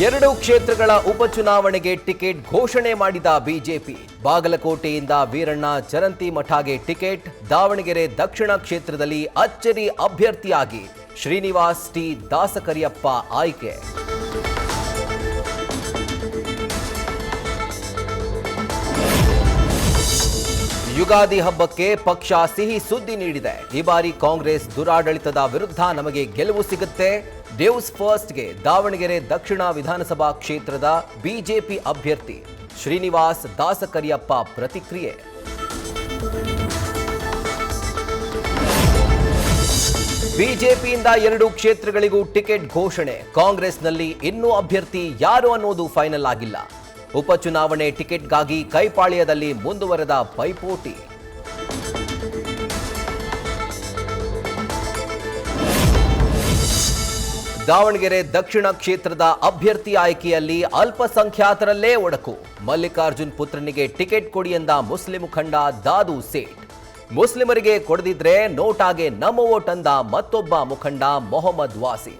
ಎರಡು ಕ್ಷೇತ್ರಗಳ ಉಪಚುನಾವಣೆಗೆ ಟಿಕೆಟ್ ಘೋಷಣೆ ಮಾಡಿದ ಬಿಜೆಪಿ. ಬಾಗಲಕೋಟೆಯಿಂದ ವೀರಣ್ಣ ಚರಂತಿಮಠಗೆ ಟಿಕೆಟ್, ದಾವಣಗೆರೆ ದಕ್ಷಿಣ ಕ್ಷೇತ್ರದಲ್ಲಿ ಅಚ್ಚರಿ ಅಭ್ಯರ್ಥಿಯಾಗಿ ಶ್ರೀನಿವಾಸ್ ಟಿ ದಾಸಕರಿಯಪ್ಪ ಆಯ್ಕೆ. ಯುಗಾದಿ ಹಬ್ಬಕ್ಕೆ ಪಕ್ಷ ಸಿಹಿ ಸುದ್ದಿ ನೀಡಿದೆ. ಈ ಬಾರಿ ಕಾಂಗ್ರೆಸ್ ದುರಾಡಳಿತದ ವಿರುದ್ಧ ನಮಗೆ ಗೆಲುವು ಸಿಗುತ್ತೆ. ನ್ಯೂಸ್ ಫಸ್ಟ್ಗೆ ದಾವಣಗೆರೆ ದಕ್ಷಿಣ ವಿಧಾನಸಭಾ ಕ್ಷೇತ್ರದ ಬಿಜೆಪಿ ಅಭ್ಯರ್ಥಿ ಶ್ರೀನಿವಾಸ್ ದಾಸಕರಿಯಪ್ಪ ಪ್ರತಿಕ್ರಿಯೆ. ಬಿಜೆಪಿಯಿಂದ ಎರಡು ಕ್ಷೇತ್ರಗಳಿಗೂ ಟಿಕೆಟ್ ಘೋಷಣೆ. ಕಾಂಗ್ರೆಸ್ನಲ್ಲಿ ಇನ್ನೂ ಅಭ್ಯರ್ಥಿ ಯಾರು ಅನ್ನೋದು ಫೈನಲ್ ಆಗಿಲ್ಲ. ಉಪಚುನಾವಣೆ ಟಿಕೆಟ್ಗಾಗಿ ಕೈಪಾಳ್ಯದಲ್ಲಿ ಮುಂದುವರೆದ ಪೈಪೋಟಿ. ದಾವಣಗೆರೆ ದಕ್ಷಿಣ ಕ್ಷೇತ್ರದ ಅಭ್ಯರ್ಥಿ ಆಯ್ಕೆಯಲ್ಲಿ ಅಲ್ಪಸಂಖ್ಯಾತರಲ್ಲೇ ಒಡಕು. ಮಲ್ಲಿಕಾರ್ಜುನ್ ಪುತ್ರನಿಗೆ ಟಿಕೆಟ್ ಕೊಡಿ ಎಂದ ಮುಸ್ಲಿಂ ಮುಖಂಡ ದಾದು ಸೇಠ್. ಮುಸ್ಲಿಮರಿಗೆ ಕೊಡದಿದ್ರೆ ನೋಟಾಗೆ ನಮ್ಮ ವೋಟ್ ಅಂದ ಮತ್ತೊಬ್ಬ ಮುಖಂಡ ಮೊಹಮ್ಮದ್ ವಾಸಿ.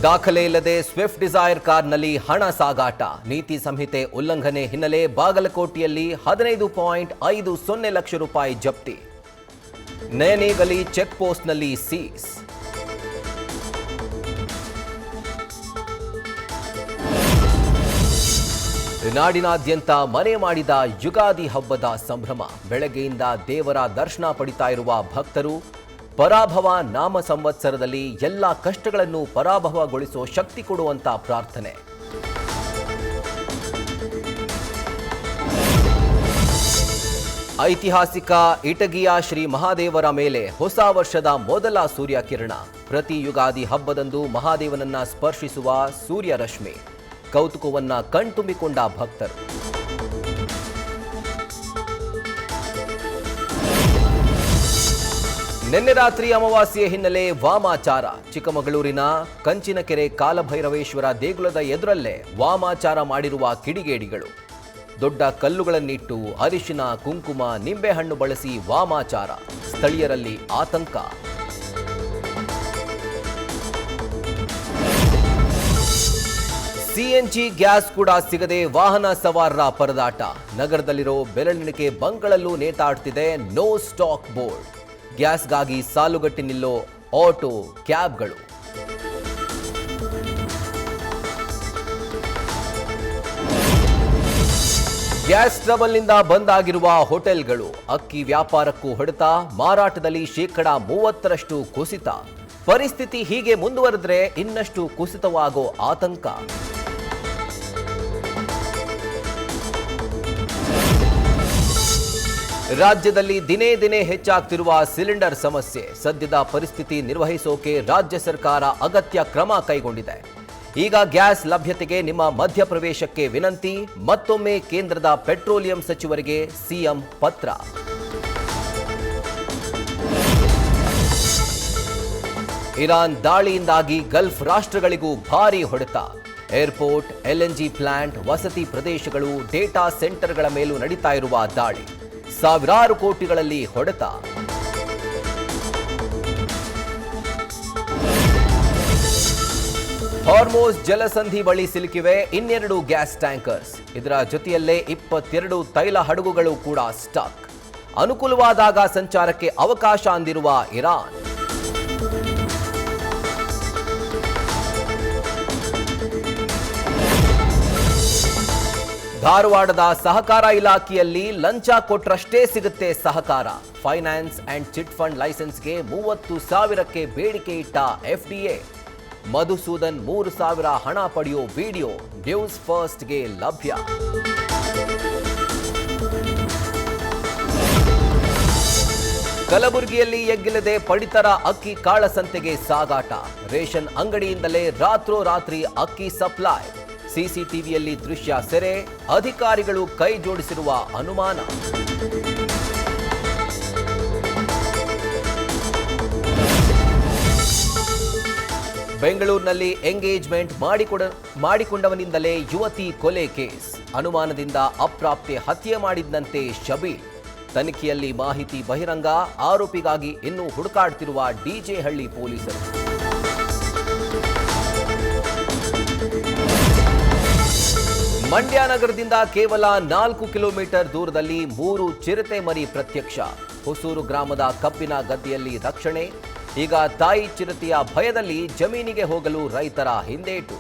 ದಾಖಲೆ ಇಲ್ಲದೆ ಸ್ವಿಫ್ಟ್ ಡಿಸೈರ್ ಕಾರ್ನಲ್ಲಿ ಹಣ ಸಾಗಾಟ. ನೀತಿ ಸಂಹಿತೆ ಉಲ್ಲಂಘನೆ ಹಿನ್ನೆಲೆ ಬಾಗಲಕೋಟೆಯಲ್ಲಿ 15.50 ಲಕ್ಷ ರೂಪಾಯಿ ಜಪ್ತಿ. ನೇನೇಗಲಿ ಚೆಕ್ ಪೋಸ್ಟ್ನಲ್ಲಿ ಸೀಸ್. ನಾಡಿನಾದ್ಯಂತ ಮನೆ ಮಾಡಿದ ಯುಗಾದಿ ಹಬ್ಬದ ಸಂಭ್ರಮ. ಬೆಳಗ್ಗೆಯಿಂದ ದೇವರ ದರ್ಶನ ಪಡಿತಾ ಇರುವ ಭಕ್ತರು. ಪರಾಭವ ನಾಮ ಸಂವತ್ಸರದಲ್ಲಿ ಎಲ್ಲ ಕಷ್ಟಗಳನ್ನು ಪರಾಭವಗೊಳಿಸೋ ಶಕ್ತಿ ಕೊಡುವಂತ ಪ್ರಾರ್ಥನೆ. ಐತಿಹಾಸಿಕ ಇಟಗಿಯ ಶ್ರೀ ಮಹಾದೇವರ ಮೇಲೆ ಹೊಸ ವರ್ಷದ ಮೊದಲ ಸೂರ್ಯ ಕಿರಣ. ಪ್ರತಿ ಯುಗಾದಿ ಹಬ್ಬದಂದು ಮಹಾದೇವನನ್ನ ಸ್ಪರ್ಶಿಸುವ ಸೂರ್ಯ ರಶ್ಮಿ. ಕೌತುಕವನ್ನ ಕಣ್ತುಂಬಿಕೊಂಡ ಭಕ್ತರು. ನಿನ್ನೆ ರಾತ್ರಿ ಅಮಾವಾಸ್ಯೆ ಹಿನ್ನೆಲೆ ವಾಮಾಚಾರ. ಚಿಕ್ಕಮಗಳೂರಿನ ಕಂಚಿನಕೆರೆ ಕಾಲಭೈರವೇಶ್ವರ ದೇಗುಲದ ಎದುರಲ್ಲೇ ವಾಮಾಚಾರ ಮಾಡಿರುವ ಕಿಡಿಗೇಡಿಗಳು. ದೊಡ್ಡ ಕಲ್ಲುಗಳನ್ನಿಟ್ಟು ಅರಿಶಿನ, ಕುಂಕುಮ, ನಿಂಬೆಹಣ್ಣು ಬಳಸಿ ವಾಮಾಚಾರ. ಸ್ಥಳೀಯರಲ್ಲಿ ಆತಂಕ. ಸಿಎನ್ಜಿ ಗ್ಯಾಸ್ ಕೂಡ ಸಿಗದೆ ವಾಹನ ಸವಾರರ ಪರದಾಟ. ನಗರದಲ್ಲಿರೋ ಬೆರಳೆಣಿಕೆ ಬಂಕ್ಗಳಲ್ಲೂ ನೇತಾಡ್ತಿದೆ ನೋ ಸ್ಟಾಕ್ ಬೋರ್ಡ್. ಗ್ಯಾಸ್ಗಾಗಿ ಸಾಲುಗಟ್ಟಿ ನಿಲ್ಲೋ ಆಟೋ, ಕ್ಯಾಬ್ಗಳು. ಗ್ಯಾಸ್ ಟ್ರಬಲ್ನಿಂದ ಬಂದ್ ಆಗಿರುವ ಹೋಟೆಲ್ಗಳು. ಅಕ್ಕಿ ವ್ಯಾಪಾರಕ್ಕೂ ಹೊಡೆತ. ಮಾರಾಟದಲ್ಲಿ 30% ಕುಸಿತ. ಪರಿಸ್ಥಿತಿ ಹೀಗೆ ಮುಂದುವರೆದ್ರೆ ಇನ್ನಷ್ಟು ಕುಸಿತವಾಗೋ ಆತಂಕ. ರಾಜ್ಯದಲ್ಲಿ ದಿನೇ ದಿನೇ ಹೆಚ್ಚಾಗ್ತಿರುವ ಸಿಲಿಂಡರ್ ಸಮಸ್ಯೆ. ಸದ್ಯದ ಪರಿಸ್ಥಿತಿ ನಿರ್ವಹಿಸೋಕೆ ರಾಜ್ಯ ಸರ್ಕಾರ ಅಗತ್ಯ ಕ್ರಮ ಕೈಗೊಂಡಿದೆ. ಈಗ ಗ್ಯಾಸ್ ಲಭ್ಯತೆಗೆ ನಿಮ್ಮ ಮಧ್ಯಪ್ರವೇಶಕ್ಕೆ ವಿನಂತಿ. ಮತ್ತೊಮ್ಮೆ ಕೇಂದ್ರದ ಪೆಟ್ರೋಲಿಯಂ ಸಚಿವರಿಗೆ ಸಿಎಂ ಪತ್ರ. ಇರಾನ್ ದಾಳಿಯಿಂದಾಗಿ ಗಲ್ಫ್ ರಾಷ್ಟ್ರಗಳಿಗೂ ಭಾರೀ ಹೊಡೆತ. ಏರ್ಪೋರ್ಟ್, ಎಲ್ಎನ್ಜಿ ಪ್ಲಾಂಟ್, ವಸತಿ ಪ್ರದೇಶಗಳು, ಡೇಟಾ ಸೆಂಟರ್ಗಳ ಮೇಲೂ ನಡೀತಾ ಇರುವ ದಾಳಿ. ಸಾವಿರಾರು ಕೋಟಿಗಳಲ್ಲಿ ಹೊಡೆತ. ಹಾರ್ಮೋಸ್ ಜಲಸಂಧಿ ಬಳಿ ಸಿಲುಕಿವೆ ಇನ್ನೆರಡು ಗ್ಯಾಸ್ ಟ್ಯಾಂಕರ್ಸ್. ಇದರ ಜೊತೆಯಲ್ಲೇ 22 ತೈಲ ಹಡಗುಗಳು ಕೂಡ ಸ್ಟಕ್. ಅನುಕೂಲವಾದಾಗ ಸಂಚಾರಕ್ಕೆ ಅವಕಾಶ ಅಂದಿರುವ ಇರಾನ್. ಧಾರವಾಡದ ಸಹಕಾರ ಇಲಾಖೆಯಲ್ಲಿ ಲಂಚ ಕೊಟ್ರಷ್ಟೇ ಸಿಗುತ್ತೆ ಸಹಕಾರ. ಫೈನಾನ್ಸ್ ಅಂಡ್ ಚಿಟ್ ಫಂಡ್ ಲೈಸೆನ್ಸ್ಗೆ 30,000ಕ್ಕೆ ಬೇಡಿಕೆ ಇಟ್ಟ ಎಫ್ಡಿಎ. ಮಧುಸೂದನ್ 3,000 ಹಣ ಪಡೆಯೋ ವಿಡಿಯೋ ನ್ಯೂಸ್ ಫಸ್ಟ್ಗೆ ಲಭ್ಯ. ಕಲಬುರಗಿಯಲ್ಲಿ ಎಗ್ಗಿಲ್ಲದೆ ಪಡಿತರ ಅಕ್ಕಿ ಕಾಳಸಂತೆಗೆ ಸಾಗಾಟ. ರೇಷನ್ ಅಂಗಡಿಯಿಂದಲೇ ರಾತ್ರೋರಾತ್ರಿ ಅಕ್ಕಿ ಸಪ್ಲೈ. ಸಿಸಿಟಿವಿಯಲ್ಲಿ ದೃಶ್ಯ ಸೆರೆ. ಅಧಿಕಾರಿಗಳು ಕೈ ಜೋಡಿಸಿರುವ ಅನುಮಾನ. ಬೆಂಗಳೂರಿನಲ್ಲಿ ಎಂಗೇಜ್ಮೆಂಟ್ ಮಾಡಿಕೊಂಡವನಿಂದಲೇ ಯುವತಿ ಕೊಲೆ ಕೇಸ್. ಅನುಮಾನದಿಂದ ಅಪ್ರಾಪ್ತೆ ಹತ್ಯೆ ಮಾಡಿದ್ದಂತೆ ಶಬೀರ್. ತನಿಖೆಯಲ್ಲಿ ಮಾಹಿತಿ ಬಹಿರಂಗ, ಆರೋಪಿಗಾಗಿ ಇನ್ನೂ ಹುಡುಕಾಡ್ತಿರುವ ಡಿಜೆ ಹಳ್ಳಿ ಪೊಲೀಸರು. ಮಂಡ್ಯ ನಗರದಿಂದ ಕೇವಲ 4 ಕಿಲೋಮೀಟರ್ ದೂರದಲ್ಲಿ 3 ಚಿರತೆ ಮರಿ ಪ್ರತ್ಯಕ್ಷ. ಹೊಸೂರು ಗ್ರಾಮದ ಕಬ್ಬಿನ ಗದ್ದೆಯಲ್ಲಿ ರಕ್ಷಣೆ. ಈಗ ತಾಯಿ ಚಿರತೆಯ ಭಯದಲ್ಲಿ ಜಮೀನಿಗೆ ಹೋಗಲು ರೈತರ ಹಿಂದೇಟು.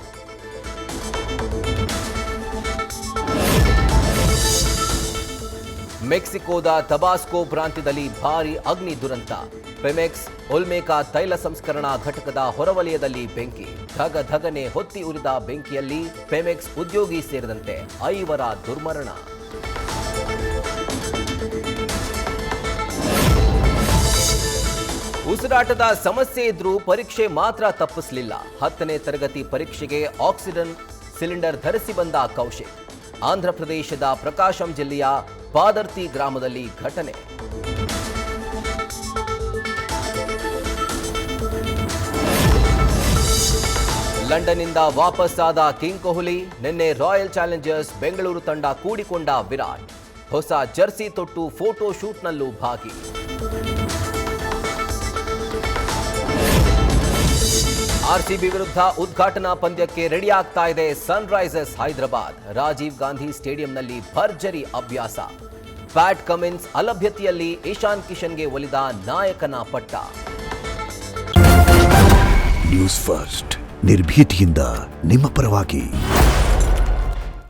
ಮೆಕ್ಸಿಕೋದ ತಬಾಸ್ಕೋ ಪ್ರಾಂತ್ಯದಲ್ಲಿ ಭಾರೀ ಅಗ್ನಿ ದುರಂತ. ಪೆಮೆಕ್ಸ್ ಒಲ್ಮೇಕಾ ತೈಲ ಸಂಸ್ಕರಣಾ ಘಟಕದ ಹೊರವಲಯದಲ್ಲಿ ಬೆಂಕಿ. ಧಗಧಗನೆ ಹೊತ್ತಿ ಉರಿದ ಬೆಂಕಿಯಲ್ಲಿ ಪೆಮೆಕ್ಸ್ ಉದ್ಯೋಗಿ ಸೇರಿದಂತೆ 5 ದುರ್ಮರಣ. ಉಸಿರಾಟದ ಸಮಸ್ಯೆ ಇದ್ರೂ ಪರೀಕ್ಷೆ ಮಾತ್ರ ತಪ್ಪಿಸಲಿಲ್ಲ. 10ನೇ ತರಗತಿ ಪರೀಕ್ಷೆಗೆ ಆಕ್ಸಿಜನ್ ಸಿಲಿಂಡರ್ ಧರಿಸಿ ಬಂದ ಕೌಶಿಕ್. ಆಂಧ್ರಪ್ರದೇಶದ ಪ್ರಕಾಶಂ ಜಿಲ್ಲೆಯ ಪಾದರ್ತಿ ಗ್ರಾಮದಲ್ಲಿ ಘಟನೆ. ಲಂಡನ್ನಿಂದ ವಾಪಸ್ಸಾದ ಕಿಂಗ್ ಕೊಹ್ಲಿ. ನಿನ್ನೆ ರಾಯಲ್ ಚಾಲೆಂಜರ್ಸ್ ಬೆಂಗಳೂರು ತಂಡ ಕೂಡಿಕೊಂಡ ವಿರಾಟ್. ಹೊಸ ಜರ್ಸಿ ತೊಟ್ಟು ಫೋಟೋ ಶೂಟ್ನಲ್ಲೂ ಭಾಗಿ. ಆರ್ಸಿಬಿ ವಿರುದ್ಧ ಉದ್ಘಾಟನಾ ಪಂದ್ಯಕ್ಕೆ ರೆಡಿ ಆಗ್ತಾ ಇದೆ ಸನ್ರೈಸರ್ಸ್ ಹೈದರಾಬಾದ್. ರಾಜೀವ್ ಗಾಂಧಿ ಸ್ಟೇಡಿಯಂನಲ್ಲಿ ಭರ್ಜರಿ ಅಭ್ಯಾಸ. ಪ್ಯಾಟ್ ಕಮಿನ್ಸ್ ಅಲಭ್ಯತೆಯಲ್ಲಿ ಇಶಾನ್ ಕಿಶನ್ಗೆ ಒಲಿದ ನಾಯಕನ ಪಟ್ಟ. ನ್ಯೂಸ್ ಫಸ್ಟ್ ನಿರ್ಭೀತಿಯಿಂದ ನಿಮ್ಮ ಪರವಾಗಿ.